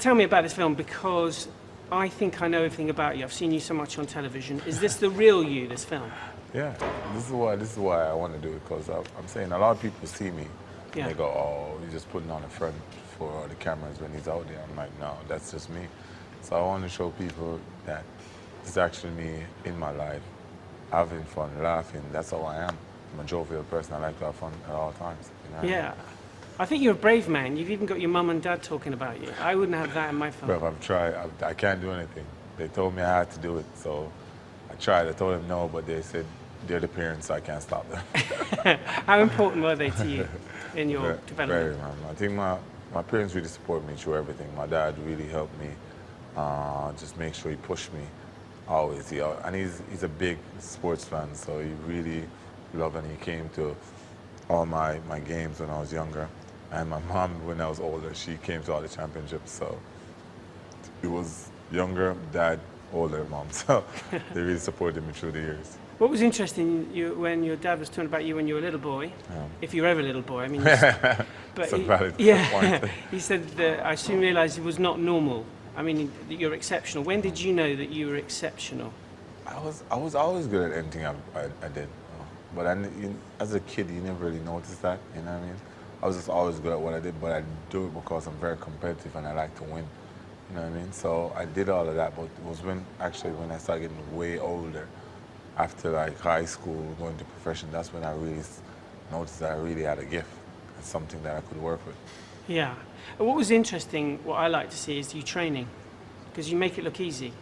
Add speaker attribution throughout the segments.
Speaker 1: tell me about this film, because I think I know everything about you. I've seen you so much on television. Is this the real you, this film?
Speaker 2: Yeah, this is why I want to do it, because I'm saying a lot of people see me and they go, oh, he's just putting on a front for the cameras when he's out there. I'm like, no, that's just me. So I want to show people that it's actually me in my life, having fun, laughing. That's how I am. I'm a jovial person. I like to have fun at all times. You know?
Speaker 1: Yeah. I think you're a brave man. You've even got your mum and dad talking about you. I wouldn't have that in my film.
Speaker 2: But I've tried. I can't do anything. They told me I had to do it, so I tried. I told them no, but they said they're the parents, so I can't stop them.
Speaker 1: How important were they to you in your development?
Speaker 2: Very, man. I think my parents really support me through everything. My dad really helped me, just make sure he pushed me always. And he's a big sports fan, so he really loved, and he came to all my games when I was younger. And my mom, when I was older, she came to all the championships. So it was younger, dad, older mom. So they really supported me through the years.
Speaker 1: What was interesting when your dad was talking about you when you were a little boy, if you were ever a little boy, I mean, but he said that I soon realised it was not normal. I mean, that you're exceptional. When did you know that you were exceptional?
Speaker 2: I was always good at anything I did, but as a kid, you never really noticed that. You know what I mean? I was just always good at what I did, but I do it because I'm very competitive and I like to win. You know what I mean? So I did all of that, but it was when I started getting way older, after like high school, going to profession, that's when I really noticed that I really had a gift and something that I could work with.
Speaker 1: Yeah. And what was interesting, what I like to see is you training, because you make it look easy,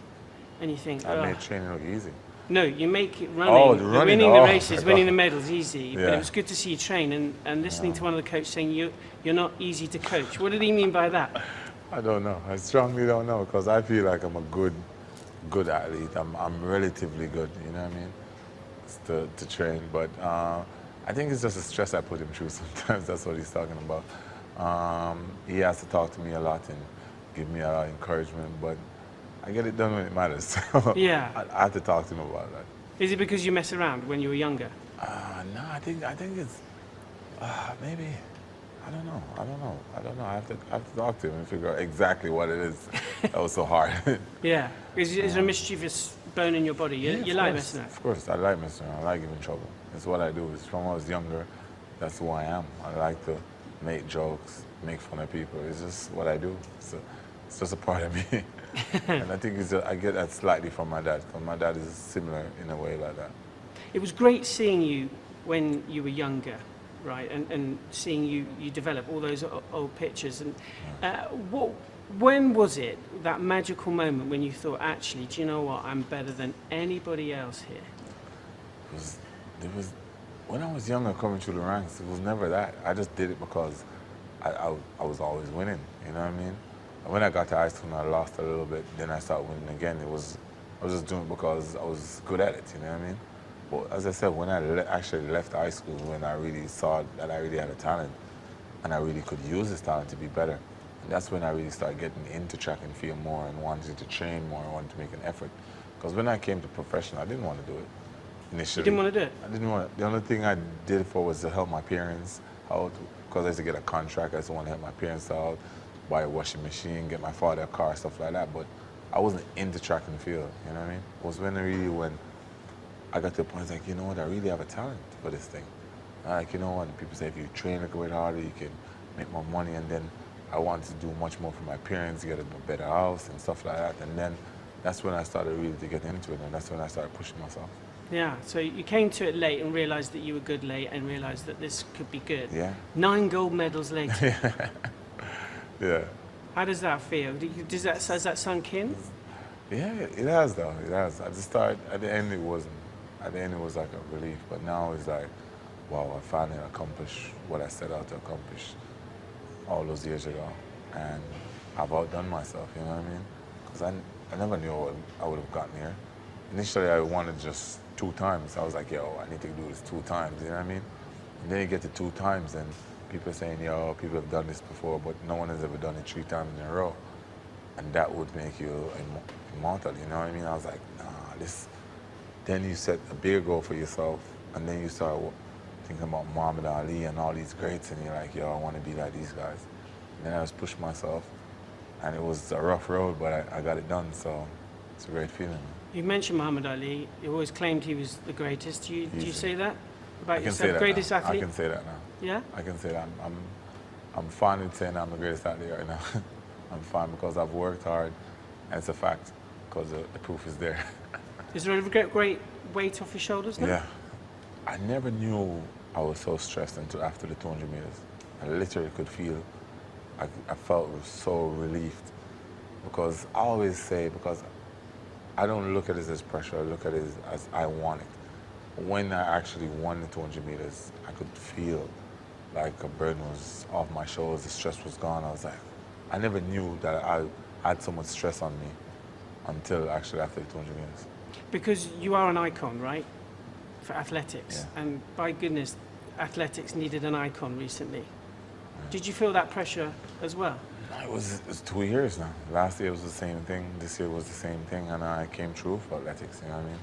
Speaker 1: and you think,
Speaker 2: I made training look easy.
Speaker 1: No, you make it running, winning the races, winning the medals easy.
Speaker 2: Yeah.
Speaker 1: But it was good to see you train, and listening to one of the coaches saying you're not easy to coach. What did he mean by that?
Speaker 2: I don't know. I strongly don't know, because I feel like I'm a good athlete. I'm relatively good, you know what I mean, to train. But I think it's just the stress I put him through sometimes. That's what he's talking about. He has to talk to me a lot and give me a lot of encouragement, but I get it done when it matters. So
Speaker 1: yeah.
Speaker 2: I have to talk to him about that.
Speaker 1: Is it because you mess around when you were younger?
Speaker 2: No, I think it's maybe. I don't know. I have to talk to him and figure out exactly what it is that was so hard.
Speaker 1: Yeah. Is there a mischievous bone in your body? You like messing around?
Speaker 2: Of course, I like messing around. I like giving trouble. It's what I do. It's from when I was younger. That's who I am. I like to make jokes, make fun of people. It's just what I do. It's just a part of me. And I think I get that slightly from my dad, because my dad is similar in a way like that.
Speaker 1: It was great seeing you when you were younger, right, and seeing you develop all those old pictures. And when was it, that magical moment when you thought, actually, do you know what, I'm better than anybody else here?
Speaker 2: When I was younger, coming through the ranks, it was never that. I just did it because I was always winning, you know what I mean? And when I got to high school and I lost a little bit, then I started winning again. I was just doing it because I was good at it, you know what I mean? But as I said, when I actually left high school, when I really saw that I really had a talent and I really could use this talent to be better, and that's when I really started getting into track and field more and wanted to train more and wanted to make an effort. Because when I came to professional, I didn't want to do it initially.
Speaker 1: You didn't want to do it?
Speaker 2: I didn't want to. The only thing I did it for was to help my parents out, because I used to get a contract. I just wanted to help my parents out, buy a washing machine, get my father a car, stuff like that. But I wasn't into track and field, you know what I mean? It was when I got to the point, I was like, you know what, I really have a talent for this thing. Like, you know what, and people say if you train a bit harder, you can make more money. And then I wanted to do much more for my parents, get a better house and stuff like that. And then that's when I started really to get into it, and that's when I started pushing myself.
Speaker 1: Yeah, so you came to it late and realised that you were good late and realised that this could be good.
Speaker 2: Yeah.
Speaker 1: 9 gold medals later.
Speaker 2: Yeah.
Speaker 1: How does that feel? Has that sunk in?
Speaker 2: Yeah, it has though, it has. At the start, at the end it wasn't. At the end it was like a relief, but now it's like, wow, I finally accomplished what I set out to accomplish all those years ago. And I've outdone myself, you know what I mean? Because I never knew I would have gotten here. Initially I wanted just 2 times. I was like, yo, I need to do this 2 times, you know what I mean? And then you get to 2 times and people are saying, yo, people have done this before, but no one has ever done it 3 times in a row. And that would make you immortal, you know what I mean? I was like, nah, this. Then you set a bigger goal for yourself, and then you start thinking about Muhammad Ali and all these greats, and you're like, yo, I want to be like these guys. And then I just pushed myself, And it was a rough road, but I got it done, so it's a great feeling.
Speaker 1: You mentioned Muhammad Ali. You always claimed he was the greatest. Do you say that about
Speaker 2: I can
Speaker 1: yourself?
Speaker 2: say that
Speaker 1: Greatest
Speaker 2: now.
Speaker 1: athlete?
Speaker 2: I can say that now.
Speaker 1: Yeah?
Speaker 2: I can say that. I'm fine with saying I'm the greatest athlete right now. I'm fine because I've worked hard, and it's a fact, because the proof is there.
Speaker 1: Is there a great weight off your shoulders now?
Speaker 2: Yeah. I never knew I was so stressed until after the 200 meters. I literally could feel, I felt so relieved. Because I always say, because I don't look at it as pressure, I look at it as I want it. When I actually won the 200 meters, I could feel like a burden was off my shoulders, the stress was gone. I was like, I never knew that I had so much stress on me until actually after the 200 meters.
Speaker 1: Because you are an icon, right, for athletics.
Speaker 2: Yeah.
Speaker 1: And by goodness, athletics needed an icon recently. Yeah. Did you feel that pressure as well?
Speaker 2: It's 2 years now. Last year was the same thing. This year was the same thing, and I came true for athletics. You know what I mean?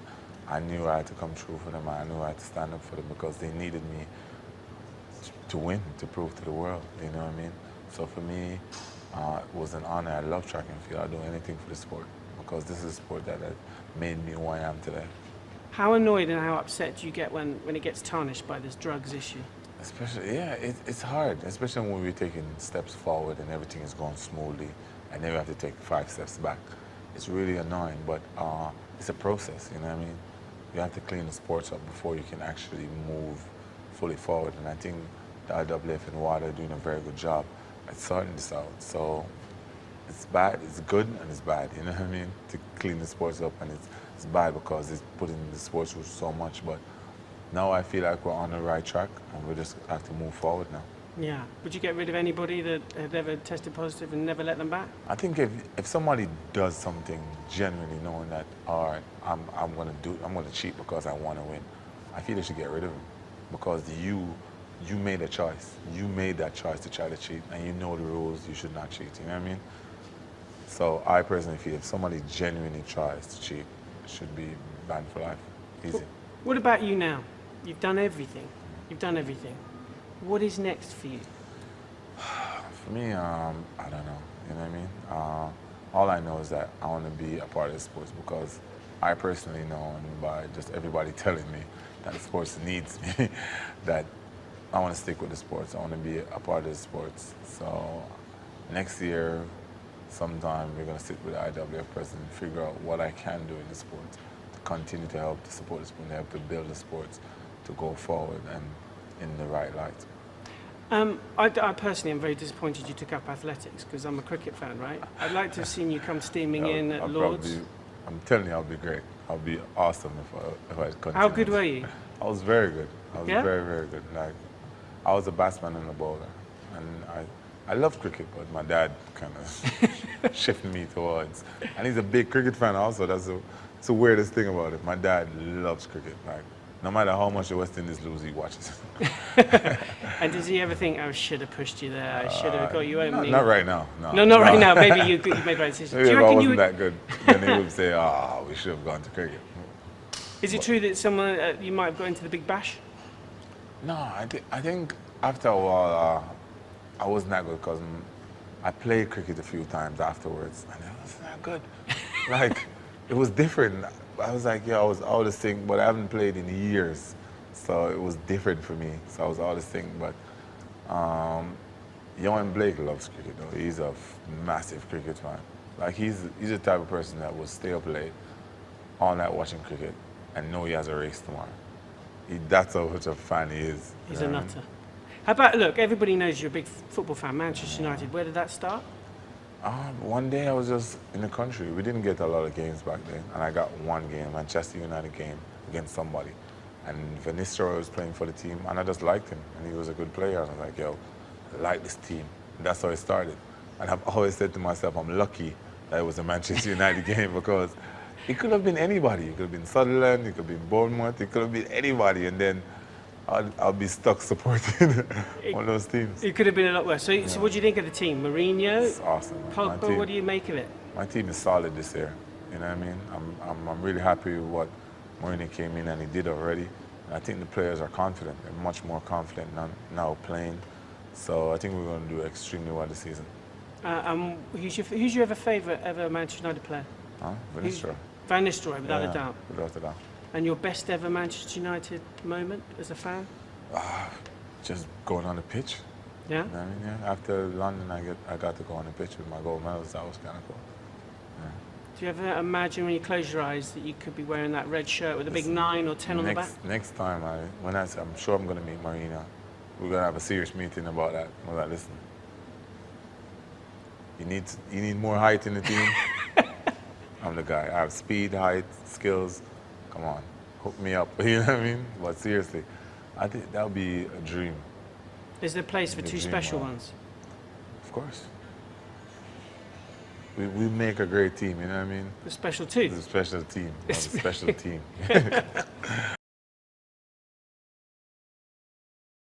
Speaker 2: I knew I had to come true for them. I knew I had to stand up for them because they needed me to win, to prove to the world. You know what I mean? So for me, it was an honor. I love track and field. I'd do anything for the sport because this is a sport that made me who I am today.
Speaker 1: How annoyed and how upset do you get when it gets tarnished by this drugs issue?
Speaker 2: Especially, yeah, it's hard, especially when we're taking steps forward and everything is going smoothly, and then we have to take 5 steps back. It's really annoying, but it's a process, you know what I mean? You have to clean the sports up before you can actually move fully forward, and I think the IWF and WADA are doing a very good job at sorting this out. So it's bad, it's good, and it's bad, you know what I mean? To clean the sports up, and it's bad because it's putting the sports through so much, but now I feel like we're on the right track, and we just have to move forward now.
Speaker 1: Yeah. Would you get rid of anybody that had ever tested positive and never let them back?
Speaker 2: I think if somebody does something genuinely knowing that, all right, I'm gonna cheat because I want to win, I feel they should get rid of him, because you made a choice. You made that choice to try to cheat, and you know the rules. You should not cheat. You know what I mean? So I personally feel if somebody genuinely tries to cheat, it should be banned for life. Easy.
Speaker 1: What about you now? You've done everything. You've done everything. What is next for you?
Speaker 2: For me, I don't know. You know what I mean? All I know is that I want to be a part of the sports because I personally know, and by just everybody telling me that the sports needs me, that I want to stick with the sports. I want to be a part of the sports. So next year, sometime, we're going to sit with the IWF president and figure out what I can do in the sport to continue to help to support the sport, and help to build the sports to go forward and in the right light.
Speaker 1: I personally am very disappointed you took up athletics because I'm a cricket fan, right? I'd like to have seen you come steaming in at Lord's.
Speaker 2: I'm telling you, I'll be great. I'll be awesome if I continue.
Speaker 1: How good were you?
Speaker 2: I was very good. I was
Speaker 1: Yeah?
Speaker 2: very, very good. Like, I was a batsman and a bowler. And I love cricket, but my dad kind of shifted me towards. And he's a big cricket fan also. That's the weirdest thing about it. My dad loves cricket. Like, no matter how much the West Indies lose, he watches.
Speaker 1: And does he ever think, I should have pushed you there, I should have got you opening?
Speaker 2: Not right now.
Speaker 1: No, not right now. Maybe you made the right decision.
Speaker 2: Maybe
Speaker 1: Do you
Speaker 2: if I
Speaker 1: reckon
Speaker 2: wasn't
Speaker 1: you would,
Speaker 2: that good, then they would say, we should have gone to cricket.
Speaker 1: is it true that someone you might have got into the Big Bash?
Speaker 2: No, I think after a while, I wasn't that good because I played cricket a few times afterwards, and it wasn't that good. Like, it was different. I was like, I was all this thing, but I haven't played in years, so it was different for me. So I was all this thing, but Yohan Blake loves cricket though. He's a massive cricket fan. Like, he's the type of person that will stay up late all night watching cricket and know he has a race tomorrow. That's how much of a fan he is.
Speaker 1: He's a nutter. How about, look, everybody knows you're a big football fan, Manchester United. Where did that start?
Speaker 2: One day I was just in the country. We didn't get a lot of games back then, and I got one game, Manchester United game against somebody. And Van Nistelrooy was playing for the team, and I just liked him, and he was a good player. And I was like, I like this team. And that's how it started. And I've always said to myself, I'm lucky that it was a Manchester United game because it could have been anybody. It could have been Sutherland, it could have been Bournemouth, it could have been anybody, and then I'll be stuck supporting one of those teams.
Speaker 1: It could have been a lot worse. So what do you think of the team? Mourinho?
Speaker 2: It's awesome.
Speaker 1: Pogba, what do you make of it?
Speaker 2: My team is solid this year. You know what I mean? I'm really happy with what Mourinho came in and he did already. And I think the players are confident. They're much more confident now playing. So I think we're going to do extremely well this season.
Speaker 1: Who's your favourite ever Manchester United player?
Speaker 2: Huh? Venezuela.
Speaker 1: Van Nistelrooy, without
Speaker 2: Yeah,
Speaker 1: a doubt.
Speaker 2: Without a doubt.
Speaker 1: And your best ever Manchester United moment as a fan?
Speaker 2: Just going on the pitch.
Speaker 1: Yeah?
Speaker 2: You know what I mean? Yeah. After London, I got to go on the pitch with my gold medals. That was kind of cool. Yeah.
Speaker 1: Do you ever imagine when you close your eyes that you could be wearing that red shirt with a big 9 or 10 on the back?
Speaker 2: Next time, I'm sure I'm going to meet Marina. We're going to have a serious meeting about that. We're like, listen, you need more height in the team. I'm the guy. I have speed, height, skills. Come on, hook me up. You know what I mean? But seriously, I think that would be a dream.
Speaker 1: Is there a place for two special ones?
Speaker 2: Of course. We make a great team, you know what I mean?
Speaker 1: The special two?
Speaker 2: It's a special team. A special team.